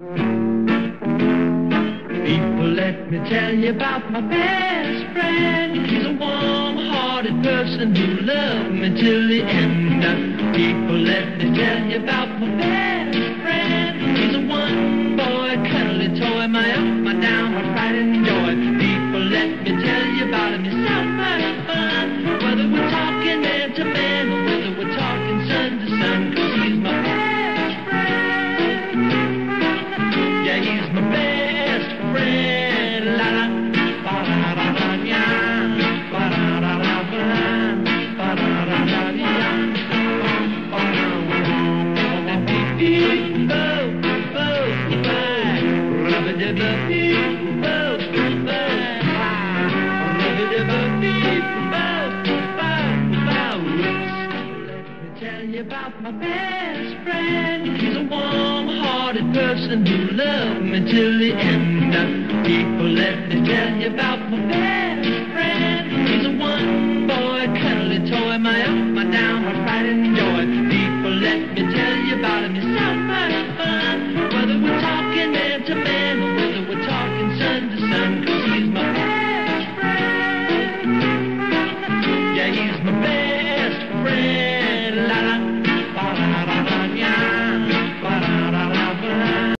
People, let me tell you about my best friend. He's a warm-hearted person who loved me till the end. People, let me tell you about my best friend. He's a one-boy cuddly toy, my up, my down, my pride and joy. People, let me tell you about him. He's so much fun. Whether we're talking man to man or whether we're talking sun to sun, 'cause he's my best friend. Yeah, he's my best friend. La la, ba da da da ya, ba da da da ba, ba da da da ya, ba da da dee bo bo bye, rubba da ba dee bo bye, rubba da ba dee bo bo bo. Let me tell you about my best friend. He's a warm-hearted person who loved me till the end. People, let me tell you about my best friend. He's a one-boy cuddly toy, my up, my down, my pride and joy. People, let me tell you about him. He's so much fun. Whether we're talking man to man or whether we're talking sun to sun, 'cause he's my best friend. Yeah, he's my best